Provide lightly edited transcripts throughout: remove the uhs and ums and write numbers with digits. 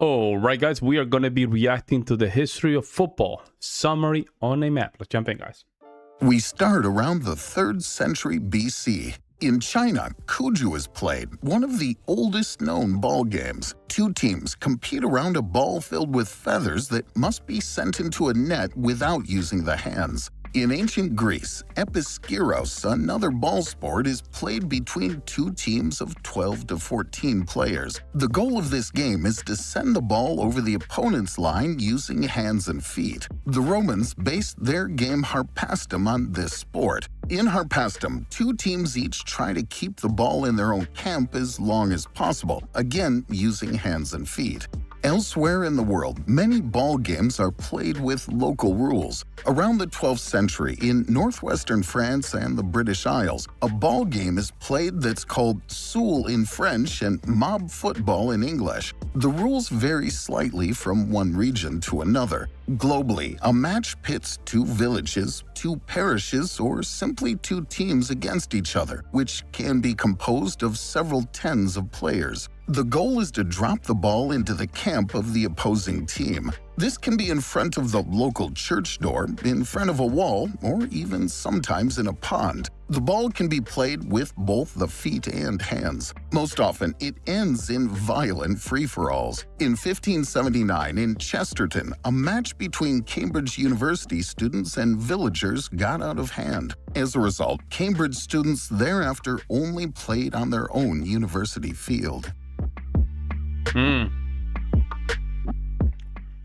All right, guys, we are going to be reacting to the history of football. Summary on a map. Let's jump in, guys. We start around the 3rd century BC. In China, Cuju is played, one of the oldest known ball games. Two teams compete around a ball filled with feathers that must be sent into a net without using the hands. In ancient Greece, episkiros, another ball sport, is played between two teams of 12 to 14 players. The goal of this game is to send the ball over the opponent's line using hands and feet. The Romans based their game harpastum on this sport. In harpastum, two teams each try to keep the ball in their own camp as long as possible, again using hands and feet. Elsewhere in the world, many ball games are played with local rules. Around the 12th century, in northwestern France and the British Isles, a ball game is played that's called soule in French and mob football in English. The rules vary slightly from one region to another. Globally, a match pits two villages, two parishes, or simply two teams against each other, which can be composed of several tens of players. The goal is to drop the ball into the camp of the opposing team. This can be in front of the local church door, in front of a wall, or even sometimes in a pond. The ball can be played with both the feet and hands. Most often, it ends in violent free-for-alls. In 1579, in Chesterton, a match between Cambridge University students and villagers got out of hand. As a result, Cambridge students thereafter only played on their own university field.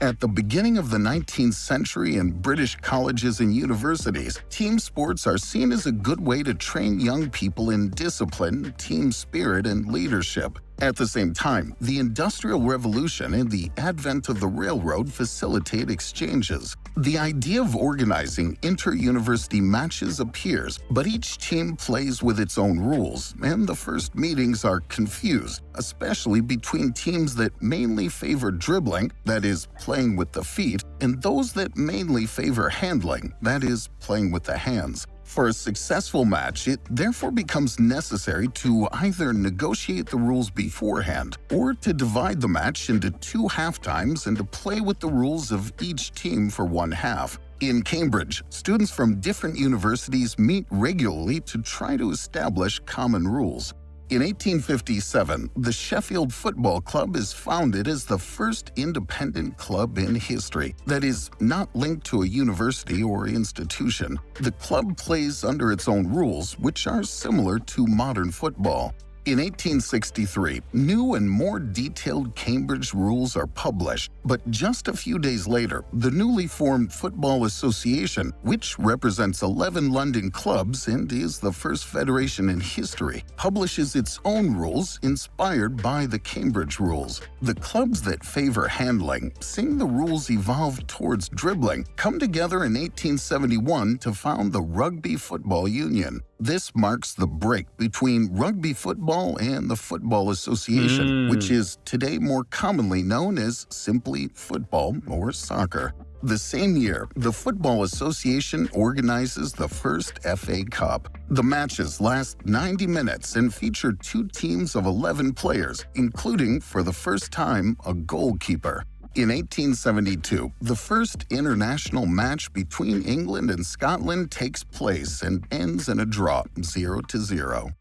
At the beginning of the 19th century in British colleges and universities, team sports are seen as a good way to train young people in discipline, team spirit, and leadership. At the same time, the Industrial Revolution and the advent of the railroad facilitate exchanges. The idea of organizing inter-university matches appears, but each team plays with its own rules, and the first meetings are confused, especially between teams that mainly favor dribbling, that is, playing with the feet, and those that mainly favor handling, that is, playing with the hands. For a successful match, it therefore becomes necessary to either negotiate the rules beforehand or to divide the match into two halftimes and to play with the rules of each team for one half. In Cambridge, students from different universities meet regularly to try to establish common rules. In 1857, the Sheffield Football Club is founded as the first independent club in history that is not linked to a university or institution. The club plays under its own rules, which are similar to modern football. In 1863, new and more detailed Cambridge rules are published, but just a few days later, the newly formed Football Association, which represents 11 London clubs and is the first federation in history, publishes its own rules inspired by the Cambridge rules. The clubs that favor handling, seeing the rules evolve towards dribbling, come together in 1871 to found the Rugby Football Union. This marks the break between rugby football and the Football Association, which is today more commonly known as simply football or soccer. The same year, the Football Association organizes the first FA Cup. The matches last 90 minutes and feature two teams of 11 players, including, for the first time, a goalkeeper. In 1872, the first international match between England and Scotland takes place and ends in a draw, 0-0.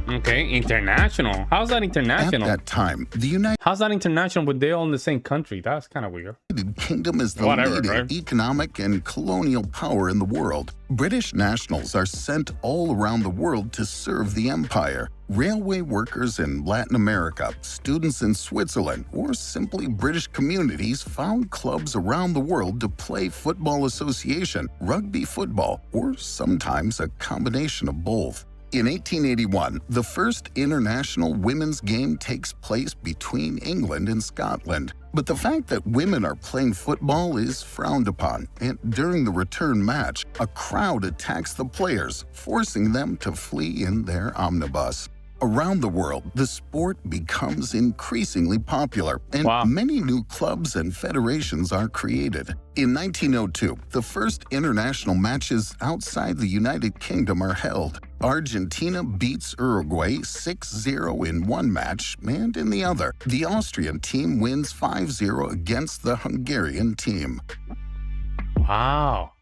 Okay, international. How's that international? At that time, the United How's that international when they're all in the same country? That's kind of weird. Kingdom is the leading economic and colonial power in the world. British nationals are sent all around the world to serve the empire. Railway workers in Latin America, students in Switzerland, or simply British communities found clubs around the world to play Football Association, rugby football, or sometimes a combination of both. In 1881, the first international women's game takes place between England and Scotland. But the fact that women are playing football is frowned upon, and during the return match, a crowd attacks the players, forcing them to flee in their omnibus. Around the world, the sport becomes increasingly popular, and many new clubs and federations are created. In 1902, the first international matches outside the United Kingdom are held. Argentina beats Uruguay 6-0 in one match, and in the other, the Austrian team wins 5-0 against the Hungarian team. Wow.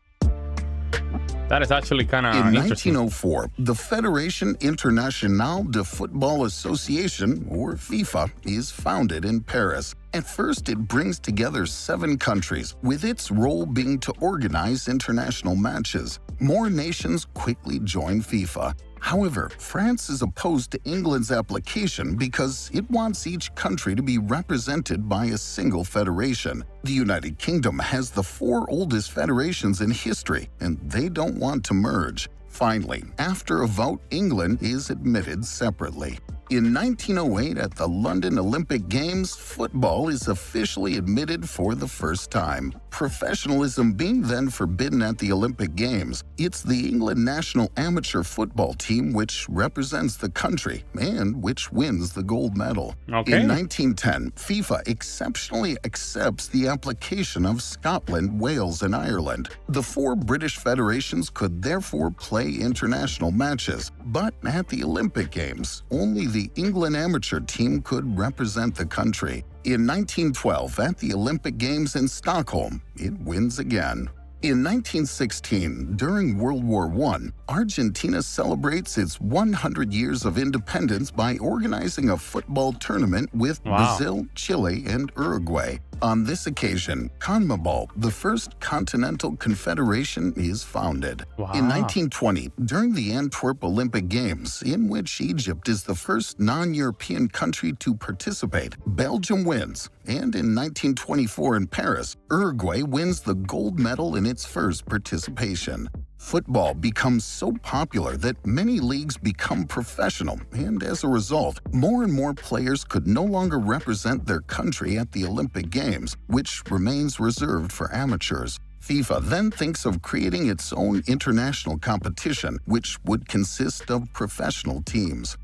That is actually kind of In interesting. 1904, the Fédération Internationale de Football Association, or FIFA, is founded in Paris. At first, it brings together 7 countries, with its role being to organize international matches. More nations quickly join FIFA. However, France is opposed to England's application because it wants each country to be represented by a single federation. The United Kingdom has the 4 oldest federations in history, and they don't want to merge. Finally, after a vote, England is admitted separately. In 1908, at the London Olympic Games, football is officially admitted for the first time. Professionalism being then forbidden at the Olympic Games, it's the England national amateur football team which represents the country and which wins the gold medal. Okay. In 1910, FIFA exceptionally accepts the application of Scotland, Wales, and Ireland. The 4 British federations could therefore play international matches, but at the Olympic Games, only the England amateur team could represent the country. In 1912, at the Olympic Games in Stockholm, it wins again. In 1916, during World War I, Argentina celebrates its 100 years of independence by organizing a football tournament with Brazil, Chile, and Uruguay. On this occasion, CONMEBOL, the first continental confederation, is founded. In 1920, during the Antwerp Olympic Games, in which Egypt is the first non-European country to participate, Belgium wins. And in 1924 in Paris, Uruguay wins the gold medal in its first participation. Football becomes so popular that many leagues become professional, and as a result, more and more players could no longer represent their country at the Olympic Games, which remains reserved for amateurs. FIFA then thinks of creating its own international competition, which would consist of professional teams.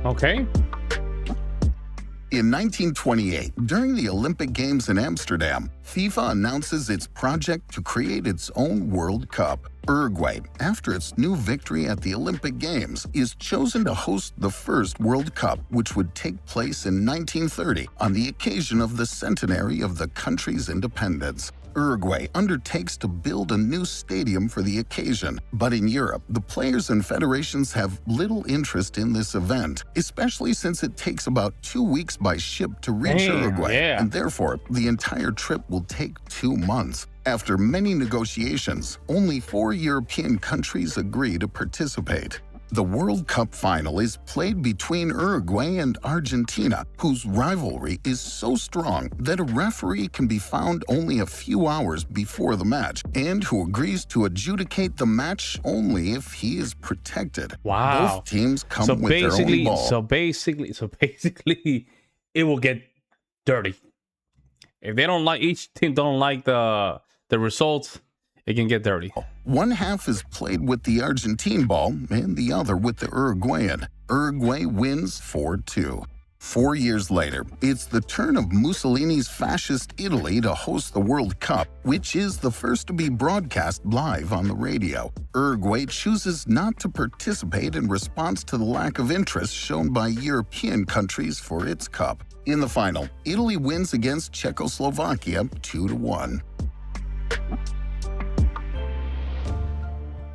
Okay. In 1928, during the Olympic Games in Amsterdam, FIFA announces its project to create its own World Cup. Uruguay, after its new victory at the Olympic Games, is chosen to host the first World Cup, which would take place in 1930 on the occasion of the centenary of the country's independence. Uruguay undertakes to build a new stadium for the occasion, but in Europe, the players and federations have little interest in this event, especially since it takes about 2 weeks by ship to reach Uruguay, and therefore the entire trip will take 2 months. After many negotiations, only 4 European countries agree to participate. The World Cup final is played between Uruguay and Argentina, whose rivalry is so strong that a referee can be found only a few hours before the match, and who agrees to adjudicate the match only if he is protected. Wow. Both teams come with their own ball. So basically, it will get dirty. If they don't like, each team don't like the results, it can get dirty. One half is played with the Argentine ball and the other with the Uruguayan. Uruguay wins 4-2. 4 years later, it's the turn of Mussolini's fascist Italy to host the World Cup, which is the first to be broadcast live on the radio. Uruguay chooses not to participate in response to the lack of interest shown by European countries for its cup. In the final, Italy wins against Czechoslovakia 2-1.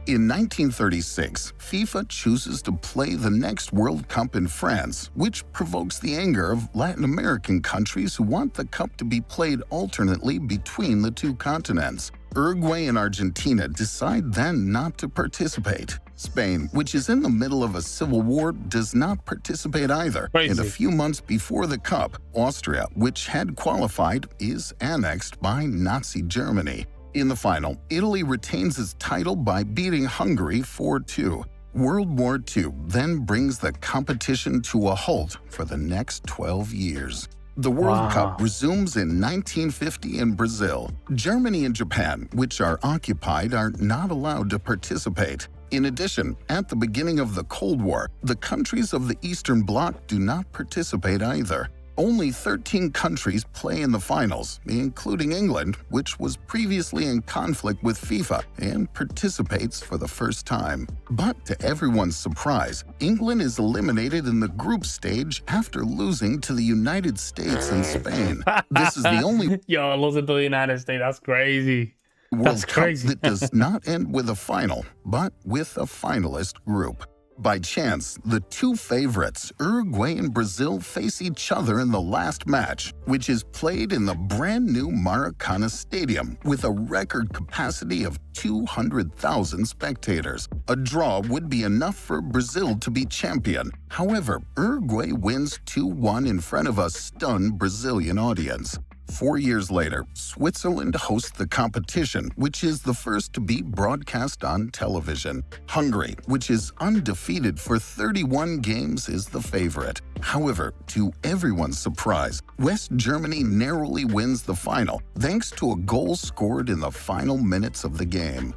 In 1936, FIFA chooses to play the next World Cup in France, which provokes the anger of Latin American countries who want the cup to be played alternately between the 2 continents. Uruguay and Argentina decide then not to participate. Spain, which is in the middle of a civil war, does not participate either. Crazy. And a few months before the cup, Austria, which had qualified, is annexed by Nazi Germany. In the final, Italy retains its title by beating Hungary 4-2. World War II then brings the competition to a halt for the next 12 years. The World Cup resumes in 1950 in Brazil. Germany and Japan, which are occupied, are not allowed to participate. In addition, at the beginning of the Cold War, the countries of the Eastern Bloc do not participate either. Only 13 countries play in the finals, including England, which was previously in conflict with FIFA and participates for the first time. But to everyone's surprise, England is eliminated in the group stage after losing to the United States and Spain. This is the only losing to the United States. That's crazy. World Cup that does not end with a final, but with a finalist group. By chance, the two favorites, Uruguay and Brazil, face each other in the last match, which is played in the brand new Maracana Stadium with a record capacity of 200,000 spectators. A draw would be enough for Brazil to be champion. However, Uruguay wins 2-1 in front of a stunned Brazilian audience. 4 years later, Switzerland hosts the competition, which is the first to be broadcast on television. Hungary, which is undefeated for 31 games, is the favorite. However, to everyone's surprise, West Germany narrowly wins the final, thanks to a goal scored in the final minutes of the game.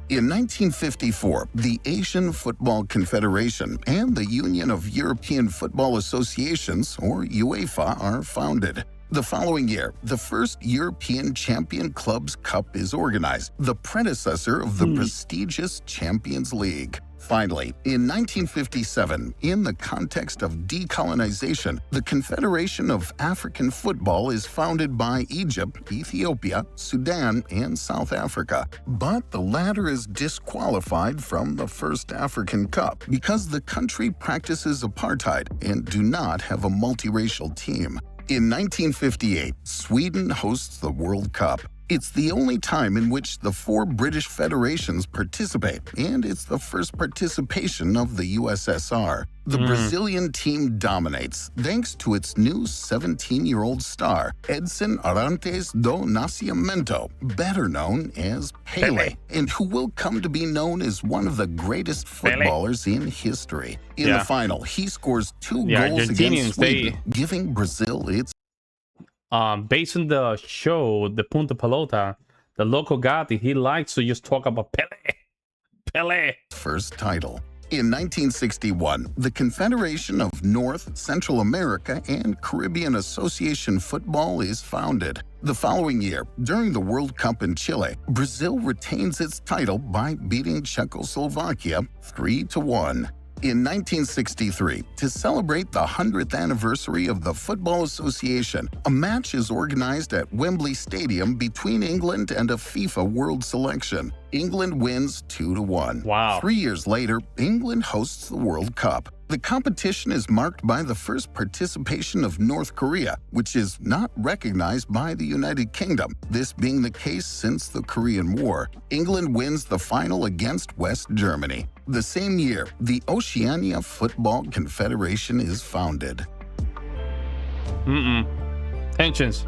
In 1954, the Asian Football Confederation and the Union of European Football Associations, or UEFA, are founded. The following year, the first European Champion Clubs Cup is organized, the predecessor of the prestigious Champions League. Finally, in 1957, in the context of decolonization, the Confederation of African Football is founded by Egypt, Ethiopia, Sudan, and South Africa. But the latter is disqualified from the first African Cup because the country practices apartheid and do not have a multiracial team. In 1958, Sweden hosts the World Cup. It's the only time in which the 4 British federations participate, and it's the first participation of the USSR. The Brazilian team dominates, thanks to its new 17-year-old star, Edson Arantes do Nascimento, better known as Pele, and who will come to be known as one of the greatest footballers in history. In the final, he scores 2 goals against Sweden, giving Brazil its based on the show, the Punta Pelota, the local guy, he likes to just talk about Pele. First title. In 1961, the Confederation of North, Central America, and Caribbean Association Football is founded. The following year, during the World Cup in Chile, Brazil retains its title by beating Czechoslovakia 3-1. In 1963, to celebrate the 100th anniversary of the Football Association, a match is organized at Wembley Stadium between England and a FIFA World Selection. England wins 2-1. Wow. 3 years later, England hosts the World Cup. The competition is marked by the first participation of North Korea, which is not recognized by the United Kingdom, this being the case since the Korean War. England wins the final against West Germany. The same year, the Oceania Football Confederation is founded. Tensions.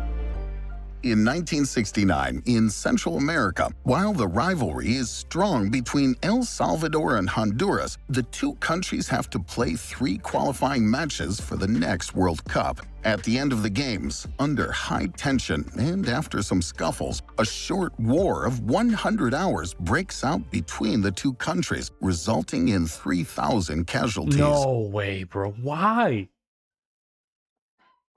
In 1969, in Central America, while the rivalry is strong between El Salvador and Honduras, the two countries have to play 3 qualifying matches for the next World Cup. At the end of the games, under high tension and after some scuffles, a short war of 100 hours breaks out between the two countries, resulting in 3,000 casualties. No way, bro. Why?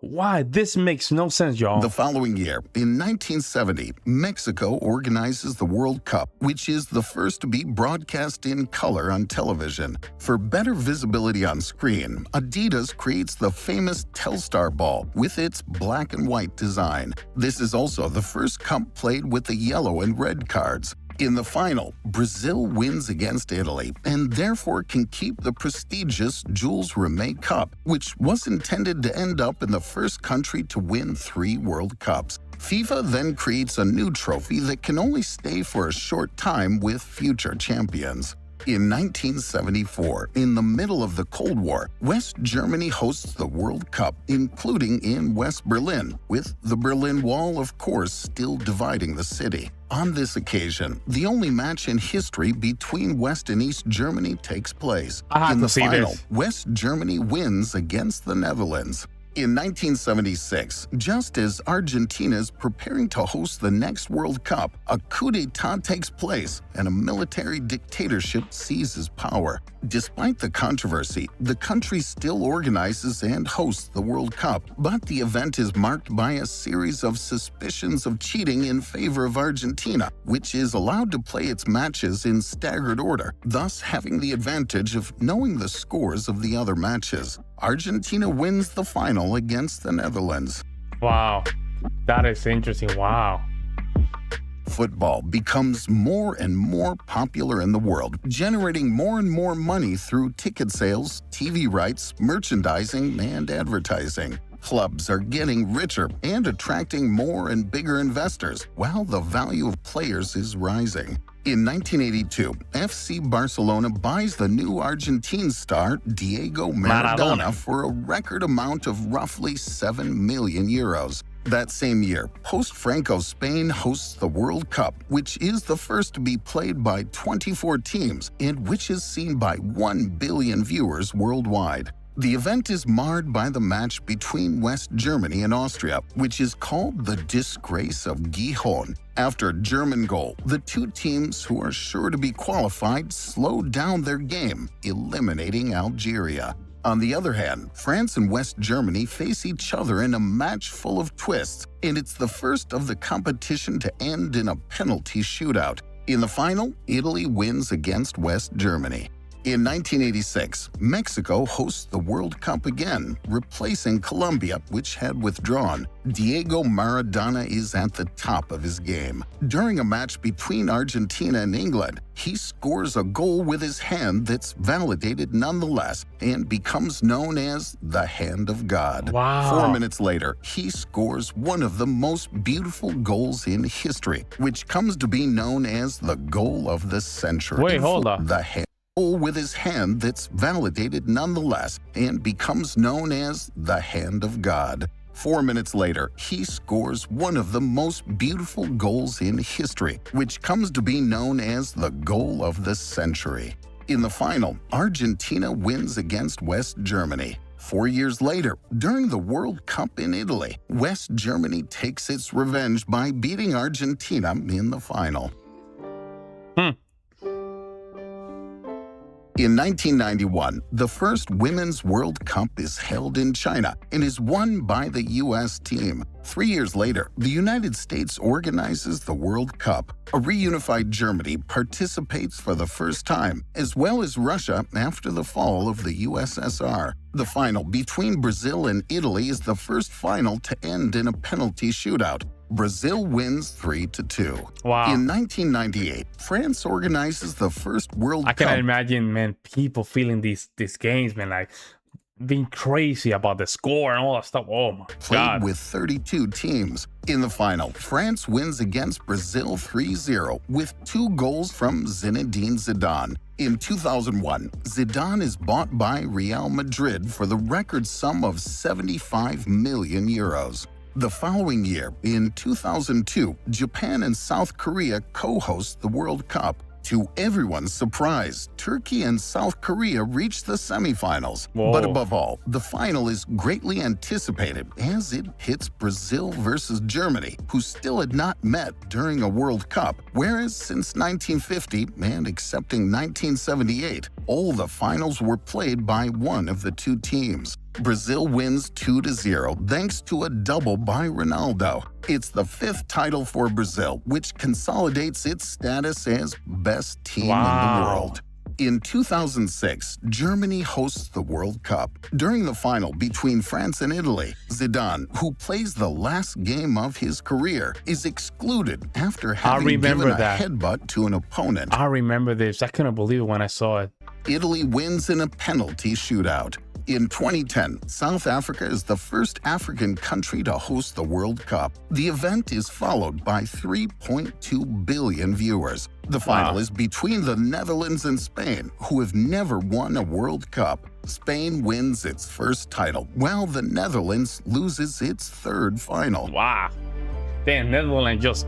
Why? This makes no sense, y'all. The following year, in 1970, Mexico organizes the World Cup, which is the first to be broadcast in color on television. For better visibility on screen, Adidas creates the famous Telstar ball with its black and white design. This is also the first cup played with the yellow and red cards. In the final, Brazil wins against Italy and therefore can keep the prestigious Jules Rimet Cup, which was intended to end up in the first country to win 3 World Cups. FIFA then creates a new trophy that can only stay for a short time with future champions. In 1974, in the middle of the Cold War, West Germany hosts the World Cup, including in West Berlin, with the Berlin Wall, of course, still dividing the city. On this occasion, the only match in history between West and East Germany takes place. In the final, West Germany wins against the Netherlands. In 1976, just as Argentina is preparing to host the next World Cup, a coup d'etat takes place and a military dictatorship seizes power. Despite the controversy, the country still organizes and hosts the World Cup, but the event is marked by a series of suspicions of cheating in favor of Argentina, which is allowed to play its matches in staggered order, thus having the advantage of knowing the scores of the other matches. Argentina wins the final against the Netherlands. Wow, that is interesting. Wow. Football becomes more and more popular in the world, generating more and more money through ticket sales, TV rights, merchandising, and advertising. Clubs are getting richer and attracting more and bigger investors, while the value of players is rising. In 1982, FC Barcelona buys the new Argentine star Diego Maradona for a record amount of roughly 7 million euros. That same year, post-Franco Spain hosts the World Cup, which is the first to be played by 24 teams and which is seen by 1 billion viewers worldwide. The event is marred by the match between West Germany and Austria, which is called the Disgrace of Gijón. After a German goal, the two teams who are sure to be qualified slow down their game, eliminating Algeria. On the other hand, France and West Germany face each other in a match full of twists, and it's the first of the competition to end in a penalty shootout. In the final, Italy wins against West Germany. In 1986, Mexico hosts the World Cup again, replacing Colombia, which had withdrawn. Diego Maradona is at the top of his game. During a match between Argentina and England, he scores a goal with his hand that's validated nonetheless and becomes known as the Hand of God. Wow. 4 minutes later, he scores one of the most beautiful goals in history, which comes to be known as the goal of the century. Wait, hold on. The goal with his hand that's validated nonetheless and becomes known as the Hand of God. 4 minutes later, he scores one of the most beautiful goals in history, which comes to be known as the goal of the century. In the final, Argentina wins against West Germany. 4 years later, during the World Cup in Italy, West Germany takes its revenge by beating Argentina in the final. In 1991, the first Women's World Cup is held in China and is won by the U.S. team. 3 years later, the United States organizes the World Cup. A reunified Germany participates for the first time, as well as Russia after the fall of the USSR. The final between Brazil and Italy is the first final to end in a penalty shootout. Brazil wins 3-2. Wow. In 1998, France organizes the first World Cup. I can imagine, man, people feeling these games, man, like being crazy about the score and all that stuff. Oh my Played God. with 32 teams. In the final, France wins against Brazil 3-0 with 2 goals from Zinedine Zidane. In 2001, Zidane is bought by Real Madrid for the record sum of 75 million euros. The following year, in 2002, Japan and South Korea co-host the World Cup. To everyone's surprise, Turkey and South Korea reached the semifinals. Whoa. But above all, the final is greatly anticipated as it hits Brazil versus Germany, who still had not met during a World Cup, whereas since 1950 and excepting 1978, all the finals were played by one of the two teams. Brazil wins 2-0 thanks to a double by Ronaldo. It's the 5th title for Brazil, which consolidates its status as best team in the world. In 2006, Germany hosts the World Cup. During the final between France and Italy, Zidane, who plays the last game of his career, is excluded after having given a headbutt to an opponent. I remember this. I couldn't believe it when I saw it. Italy wins in a penalty shootout. In 2010, South Africa is the first African country to host the World Cup. The event is followed by 3.2 billion viewers. The final is between the Netherlands and Spain, who have never won a World Cup. Spain wins its first title, while the Netherlands loses its 3rd final. Wow. Damn, Netherlands just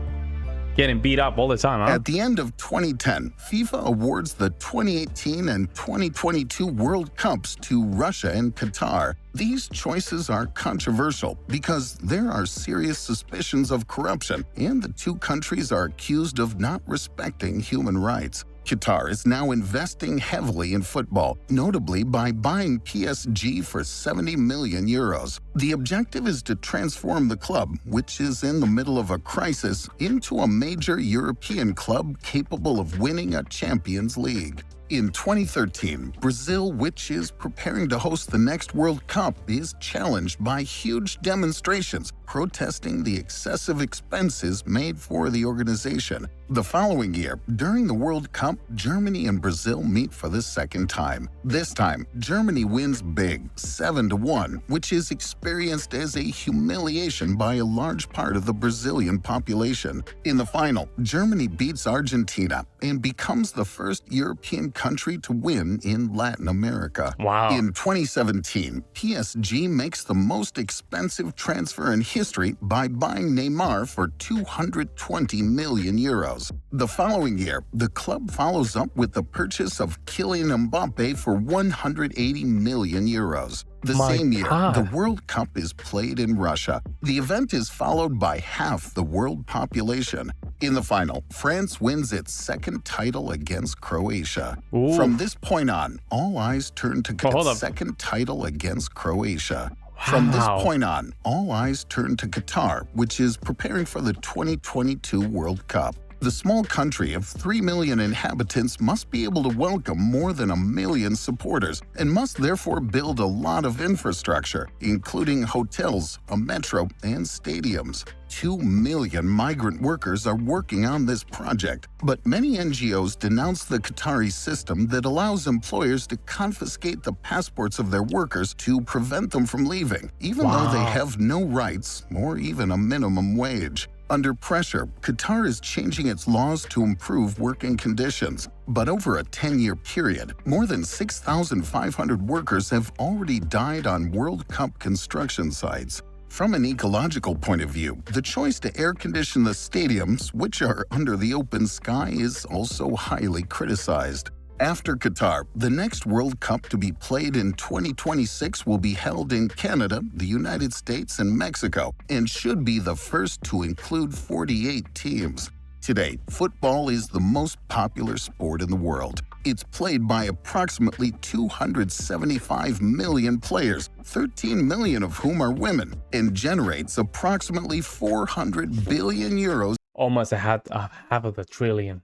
Getting beat up all the time, huh? At the end of 2010, FIFA awards the 2018 and 2022 World Cups to Russia and Qatar. These choices are controversial because there are serious suspicions of corruption, and the two countries are accused of not respecting human rights. Qatar is now investing heavily in football, notably by buying PSG for 70 million euros. The objective is to transform the club, which is in the middle of a crisis, into a major European club capable of winning a Champions League. In 2013, Brazil, which is preparing to host the next World Cup, is challenged by huge demonstrations protesting the excessive expenses made for the organization. The following year, during the World Cup, Germany and Brazil meet for the second time. This time, Germany wins big, 7-1, which is experienced as a humiliation by a large part of the Brazilian population. In the final, Germany beats Argentina and becomes the first European country to win in Latin America. Wow. In 2017, PSG makes the most expensive transfer in history by buying Neymar for 220 million euros. The following year, the club follows up with the purchase of Kylian Mbappe for 180 million euros. The same year, the World Cup is played in Russia. The event is followed by half the world population. In the final, France wins its second title against Croatia. Ooh. From this point on, all eyes turn to Qatar's second title against Croatia. From this point on, all eyes turn to Qatar, which is preparing for the 2022 World Cup. The small country of 3 million inhabitants must be able to welcome more than 1 million supporters and must therefore build a lot of infrastructure, including hotels, a metro, and stadiums. 2 million migrant workers are working on this project, but many NGOs denounce the Qatari system that allows employers to confiscate the passports of their workers to prevent them from leaving, even though they have no rights or even a minimum wage. Under pressure, Qatar is changing its laws to improve working conditions. But over a 10-year period, more than 6,500 workers have already died on World Cup construction sites. From an ecological point of view, the choice to air condition the stadiums, which are under the open sky, is also highly criticized. After Qatar, the next World Cup to be played in 2026 will be held in Canada, the United States, and Mexico, and should be the first to include 48 teams. Today, football is the most popular sport in the world. It's played by approximately 275 million players, 13 million of whom are women, and generates approximately 400 billion euros. Almost half of a trillion.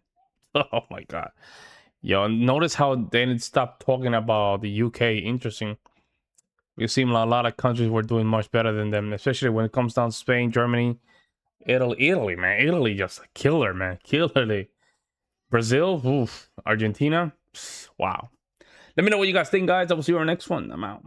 Oh my God. Yo, notice how they didn't stop talking about the UK. Interesting. We've seen a lot of countries were doing much better than them, especially when it comes down to Spain, Germany, Italy, man. Italy just a killer, man. Killer. Brazil, oof. Argentina, wow. Let me know what you guys think, guys. I will see you on our next one. I'm out.